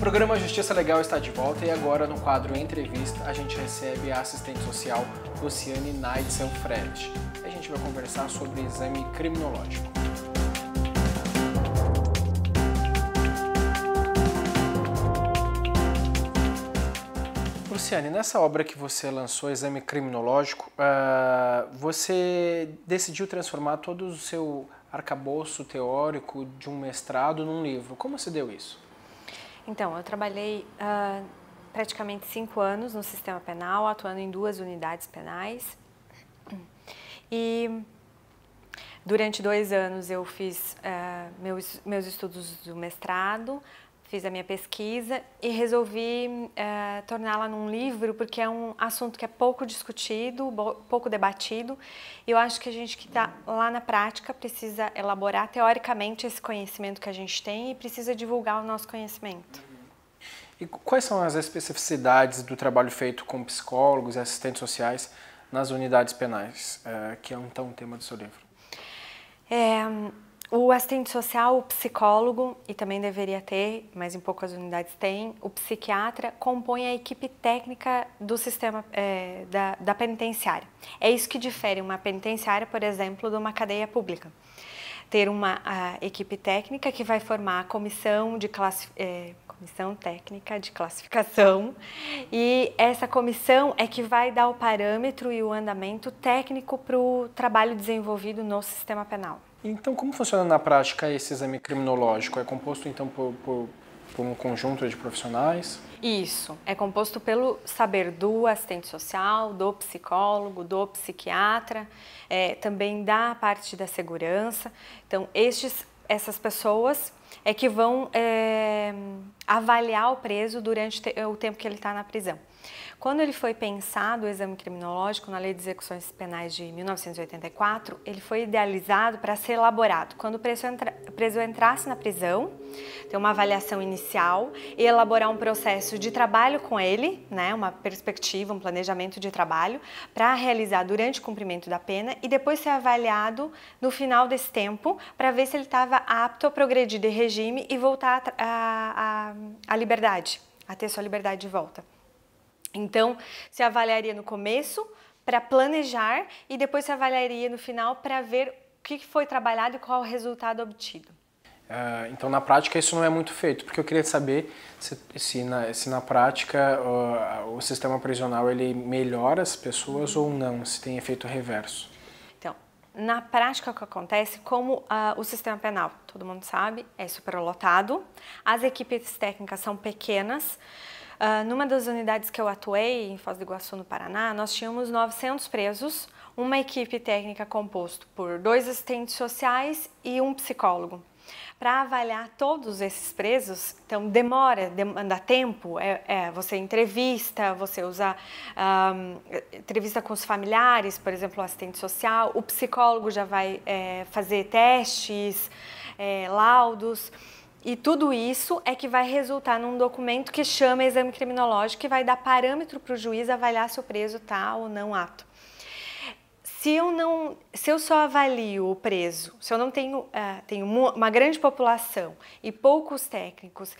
programa Justiça Legal está de volta e agora no quadro Entrevista a gente recebe a assistente social Luciane Neidzel Fred. A gente vai conversar sobre exame criminológico. Luciane, nessa obra que você lançou, Exame Criminológico, você decidiu transformar todo o seu arcabouço teórico de um mestrado num livro. Como se deu isso? Então, eu trabalhei praticamente 5 anos no sistema penal, atuando em 2 unidades penais. E durante 2 anos eu fiz meus estudos do mestrado, fiz a minha pesquisa e resolvi torná-la num livro, porque é um assunto que é pouco discutido, pouco debatido. E eu acho que a gente que está lá na prática precisa elaborar teoricamente esse conhecimento que a gente tem e precisa divulgar o nosso conhecimento. E quais são as especificidades do trabalho feito com psicólogos e assistentes sociais nas unidades penais, que é então o tema do seu livro? O assistente social, o psicólogo, e também deveria ter, mas em poucas unidades tem, o psiquiatra, compõe a equipe técnica do sistema da penitenciária. É isso que difere uma penitenciária, por exemplo, de uma cadeia pública. Ter uma equipe técnica que vai formar a comissão técnica de classificação, e essa comissão é que vai dar o parâmetro e o andamento técnico para o trabalho desenvolvido no sistema penal. Então, como funciona na prática esse exame criminológico? É composto, então, por um conjunto de profissionais? Isso, é composto pelo saber do assistente social, do psicólogo, do psiquiatra, também da parte da segurança. Então, essas pessoas é que vão avaliar o preso durante o tempo que ele está na prisão. Quando ele foi pensado o exame criminológico na Lei de Execuções Penais de 1984, ele foi idealizado para ser elaborado quando o preso entrasse na prisão, ter uma avaliação inicial e elaborar um processo de trabalho com ele, né, uma perspectiva, um planejamento de trabalho para realizar durante o cumprimento da pena e depois ser avaliado no final desse tempo para ver se ele estava apto a progredir de regime e voltar à liberdade, a ter sua liberdade de volta. Então, se avaliaria no começo para planejar e depois se avaliaria no final para ver o que foi trabalhado e qual o resultado obtido. Então, na prática, isso não é muito feito, porque eu queria saber se na prática o sistema prisional ele melhora as pessoas ou não, se tem efeito reverso. Então, na prática, o que acontece, como o sistema penal, todo mundo sabe, é superlotado, as equipes técnicas são pequenas. Numa das unidades que eu atuei, em Foz do Iguaçu, no Paraná, nós tínhamos 900 presos, uma equipe técnica composta por 2 assistentes sociais e um psicólogo. Para avaliar todos esses presos, então demanda tempo, você entrevista, você usa entrevista com os familiares, por exemplo, o assistente social, o psicólogo já vai fazer testes, laudos. E tudo isso é que vai resultar num documento que chama exame criminológico, que vai dar parâmetro para o juiz avaliar se o preso está ou não apto. Se eu só avalio o preso, se eu não tenho uma grande população e poucos técnicos,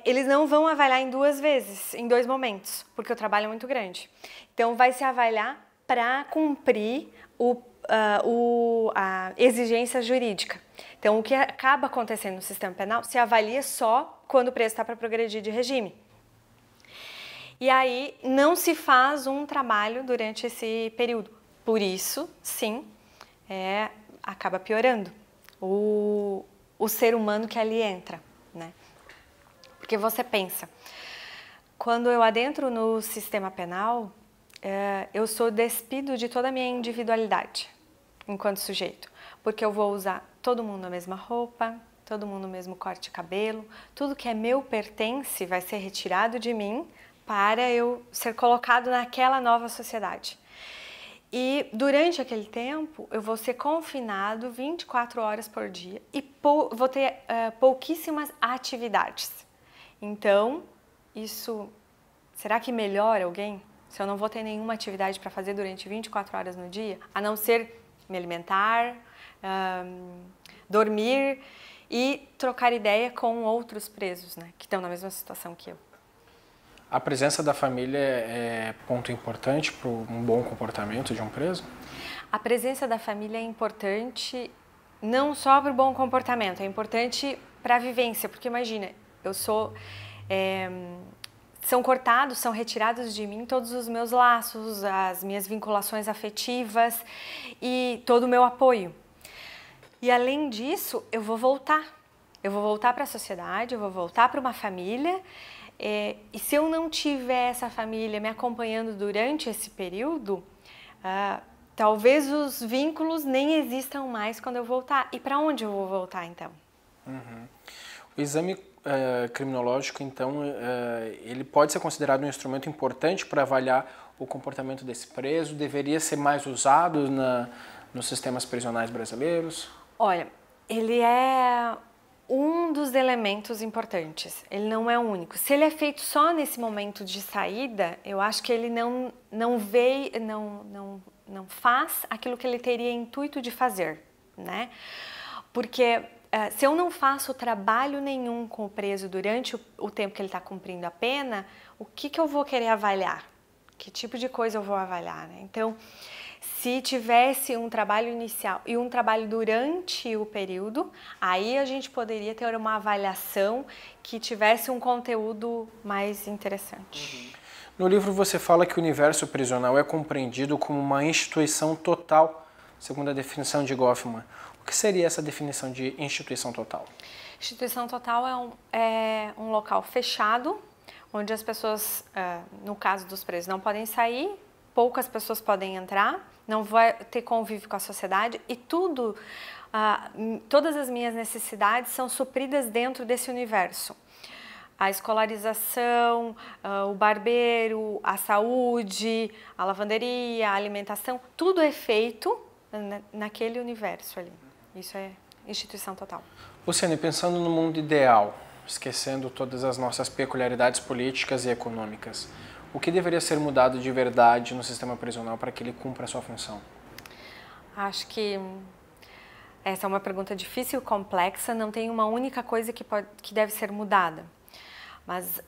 eles não vão avaliar em 2 vezes, em 2 momentos, porque o trabalho é muito grande. Então, vai se avaliar para cumprir a exigência jurídica. Então, o que acaba acontecendo no sistema penal se avalia só quando o preso está para progredir de regime. E aí, não se faz um trabalho durante esse período. Por isso, sim, acaba piorando o ser humano que ali entra, né? Porque você pensa, quando eu adentro no sistema penal, eu sou despido de toda a minha individualidade enquanto sujeito, porque eu vou usar todo mundo a mesma roupa, todo mundo o mesmo corte de cabelo, tudo que é meu pertence vai ser retirado de mim para eu ser colocado naquela nova sociedade. E durante aquele tempo eu vou ser confinado 24 horas por dia e vou ter pouquíssimas atividades. Então, será que melhora alguém? Se eu não vou ter nenhuma atividade para fazer durante 24 horas no dia, a não ser me alimentar, dormir e trocar ideia com outros presos, né, que estão na mesma situação que eu. A presença da família é ponto importante para um bom comportamento de um preso? A presença da família é importante não só para o bom comportamento, é importante para a vivência, porque imagina, são cortados, são retirados de mim todos os meus laços, as minhas vinculações afetivas e todo o meu apoio. E além disso, eu vou voltar para a sociedade, eu vou voltar para uma família, e se eu não tiver essa família me acompanhando durante esse período, talvez os vínculos nem existam mais quando eu voltar. E para onde eu vou voltar, então? Uhum. O exame criminológico, então, ele pode ser considerado um instrumento importante para avaliar o comportamento desse preso? Deveria ser mais usado nos sistemas prisionais brasileiros? Olha, ele é um dos elementos importantes, ele não é o único. Se ele é feito só nesse momento de saída, eu acho que ele não faz aquilo que ele teria intuito de fazer, né? Porque se eu não faço trabalho nenhum com o preso durante o tempo que ele está cumprindo a pena, o que eu vou querer avaliar? Que tipo de coisa eu vou avaliar, né? Então, se tivesse um trabalho inicial e um trabalho durante o período, aí a gente poderia ter uma avaliação que tivesse um conteúdo mais interessante. No livro você fala que o universo prisional é compreendido como uma instituição total, segundo a definição de Goffman. O que seria essa definição de instituição total? Instituição total é um local fechado, onde as pessoas, no caso dos presos, não podem sair, poucas pessoas podem entrar, não vai ter convívio com a sociedade e todas as minhas necessidades são supridas dentro desse universo. A escolarização, o barbeiro, a saúde, a lavanderia, a alimentação, tudo é feito naquele universo ali. Isso é instituição total. Luciane, pensando no mundo ideal, esquecendo todas as nossas peculiaridades políticas e econômicas, o que deveria ser mudado de verdade no sistema prisional para que ele cumpra a sua função? Acho que essa é uma pergunta difícil e complexa, não tem uma única coisa que deve ser mudada. Mas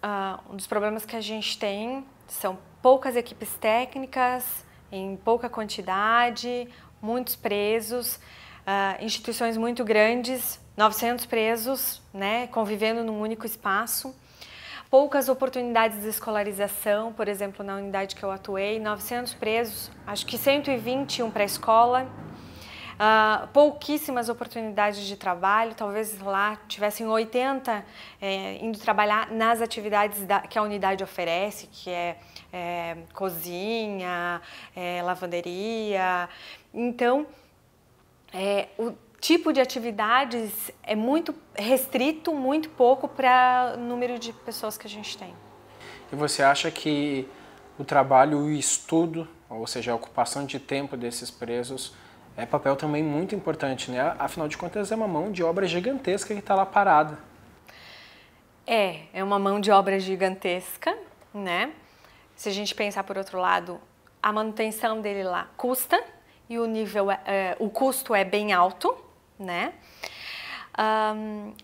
um dos problemas que a gente tem são poucas equipes técnicas, em pouca quantidade, muitos presos, instituições muito grandes, 900 presos, né, convivendo num único espaço. Poucas oportunidades de escolarização, por exemplo, na unidade que eu atuei, 900 presos, acho que 120 iam para a escola. Pouquíssimas oportunidades de trabalho, talvez lá tivessem 80 indo trabalhar nas atividades que a unidade oferece, que é cozinha, lavanderia. Então, o tipo de atividades é muito restrito, muito pouco para o número de pessoas que a gente tem. E você acha que o trabalho e o estudo, ou seja, a ocupação de tempo desses presos, é papel também muito importante, né? Afinal de contas, é uma mão de obra gigantesca que está lá parada. É uma mão de obra gigantesca, né? Se a gente pensar por outro lado, a manutenção dele lá custa e o custo é bem alto, né?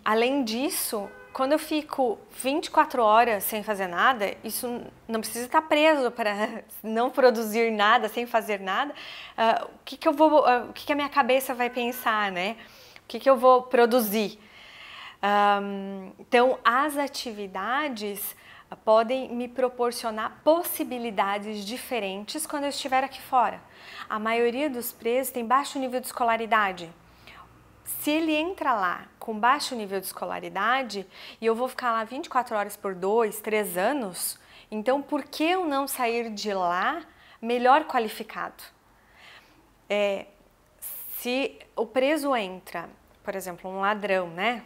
Além disso, quando eu fico 24 horas sem fazer nada, isso não precisa estar preso para não produzir nada, sem fazer nada. O que a minha cabeça vai pensar, né? O que eu vou produzir? Então, as atividades podem me proporcionar possibilidades diferentes quando eu estiver aqui fora. A maioria dos presos tem baixo nível de escolaridade. Se ele entra lá com baixo nível de escolaridade e eu vou ficar lá 24 horas por 2, 3 anos, então por que eu não sair de lá melhor qualificado? Se o preso entra, por exemplo, um ladrão, né?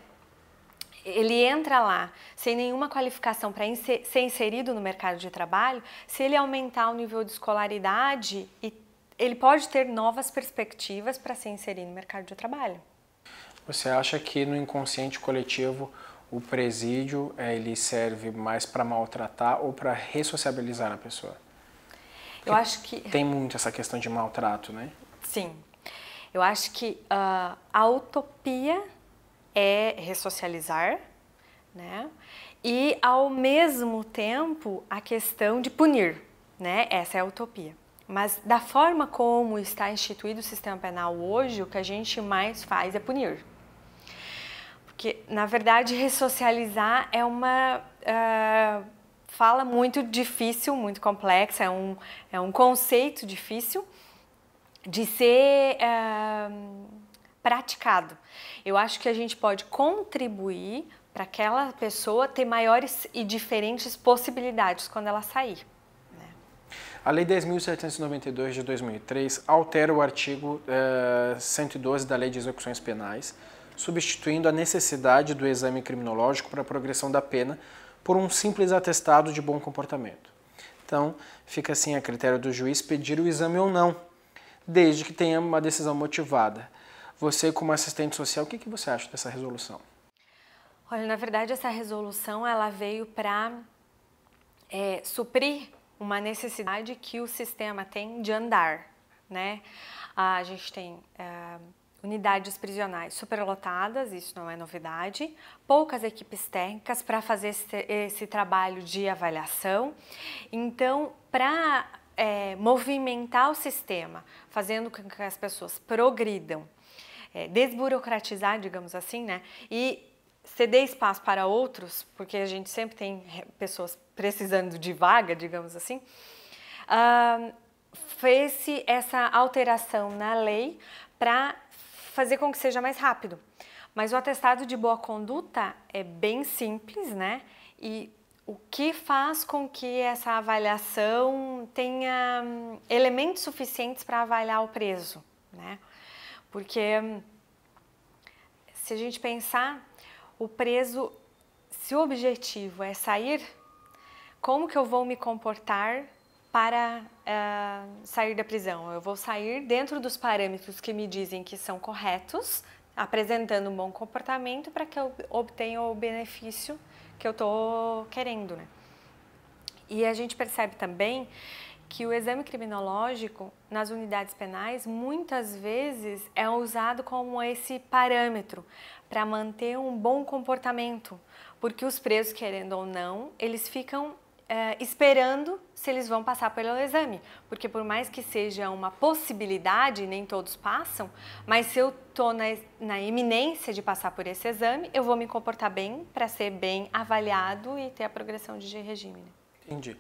Ele entra lá sem nenhuma qualificação para ser inserido no mercado de trabalho, se ele aumentar o nível de escolaridade, ele pode ter novas perspectivas para se inserir no mercado de trabalho. Você acha que no inconsciente coletivo o presídio ele serve mais para maltratar ou para ressociabilizar a pessoa? Eu acho que tem muito essa questão de maltrato, né? Sim. Eu acho que a utopia é ressocializar, né? E ao mesmo tempo a questão de punir, né? Essa é a utopia. Mas da forma como está instituído o sistema penal hoje, o que a gente mais faz é punir. Porque, na verdade, ressocializar é uma fala muito difícil, muito complexa, é um conceito difícil de ser praticado. Eu acho que a gente pode contribuir para aquela pessoa ter maiores e diferentes possibilidades quando ela sair. Né? A Lei 10.792 de 2003 altera o artigo 112 da Lei de Execuções Penais, substituindo a necessidade do exame criminológico para a progressão da pena por um simples atestado de bom comportamento. Então, fica assim a critério do juiz pedir o exame ou não, desde que tenha uma decisão motivada. Você, como assistente social, o que você acha dessa resolução? Olha, na verdade, essa resolução ela veio para suprir uma necessidade que o sistema tem de andar, né? A gente tem unidades prisionais superlotadas, isso não é novidade, poucas equipes técnicas para fazer esse trabalho de avaliação. Então, para movimentar o sistema, fazendo com que as pessoas progridam, desburocratizar, digamos assim, né? E ceder espaço para outros, porque a gente sempre tem pessoas precisando de vaga, digamos assim, fez-se essa alteração na lei para fazer com que seja mais rápido. Mas o atestado de boa conduta é bem simples, né? E o que faz com que essa avaliação tenha elementos suficientes para avaliar o preso, né? Porque se a gente pensar, o preso, se o objetivo é sair, como que eu vou me comportar para sair da prisão? Eu vou sair dentro dos parâmetros que me dizem que são corretos, apresentando um bom comportamento para que eu obtenha o benefício que eu estou querendo, né? E a gente percebe também que o exame criminológico nas unidades penais muitas vezes é usado como esse parâmetro para manter um bom comportamento, porque os presos, querendo ou não, eles ficam esperando se eles vão passar pelo exame, porque por mais que seja uma possibilidade, nem todos passam, mas se eu estou na iminência de passar por esse exame, eu vou me comportar bem para ser bem avaliado e ter a progressão de regime. Né? Entendi.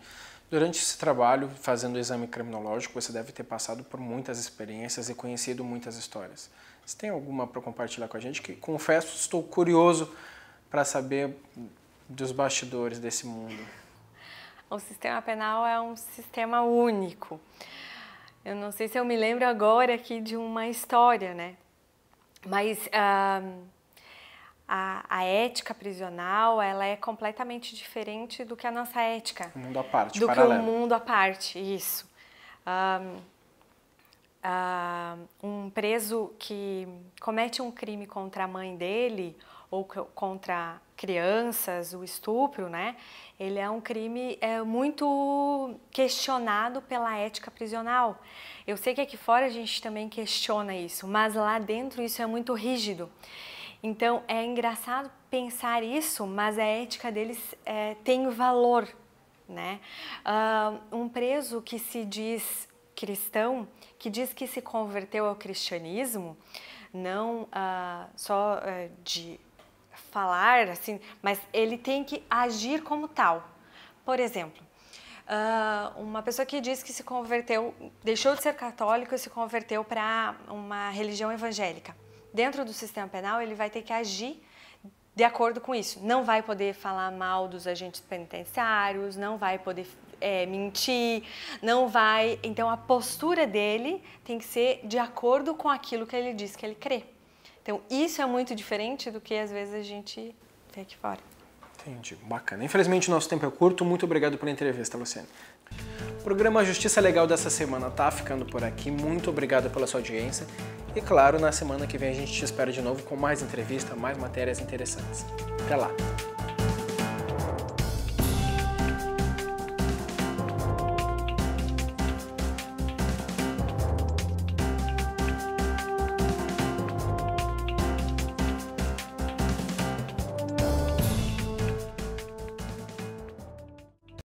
Durante esse trabalho, fazendo o exame criminológico, você deve ter passado por muitas experiências e conhecido muitas histórias. Você tem alguma para compartilhar com a gente? Que, confesso, estou curioso para saber dos bastidores desse mundo. O sistema penal é um sistema único. Eu não sei se eu me lembro agora aqui de uma história, né? Mas a ética prisional, ela é completamente diferente do que a nossa ética. Um mundo à parte, do paralelo. que um mundo à parte, isso. Um preso que comete um crime contra a mãe dele ou contra crianças, o estupro, né? Ele é um crime muito questionado pela ética prisional. Eu sei que aqui fora a gente também questiona isso, mas lá dentro isso é muito rígido. Então é engraçado pensar isso, mas a ética deles tem valor, né? Um preso que se diz cristão, que diz que se converteu ao cristianismo, não só de falar assim, mas ele tem que agir como tal. Por exemplo, uma pessoa que diz que se converteu, deixou de ser católico e se converteu para uma religião evangélica. Dentro do sistema penal, ele vai ter que agir de acordo com isso. Não vai poder falar mal dos agentes penitenciários, não vai poder mentir, não vai... Então, a postura dele tem que ser de acordo com aquilo que ele diz que ele crê. Então, isso é muito diferente do que, às vezes, a gente vê aqui fora. Entendi, bacana. Infelizmente, o nosso tempo é curto. Muito obrigado pela entrevista, Luciane. O programa Justiça Legal dessa semana tá ficando por aqui. Muito obrigado pela sua audiência. E, claro, na semana que vem a gente te espera de novo com mais entrevista, mais matérias interessantes. Até lá!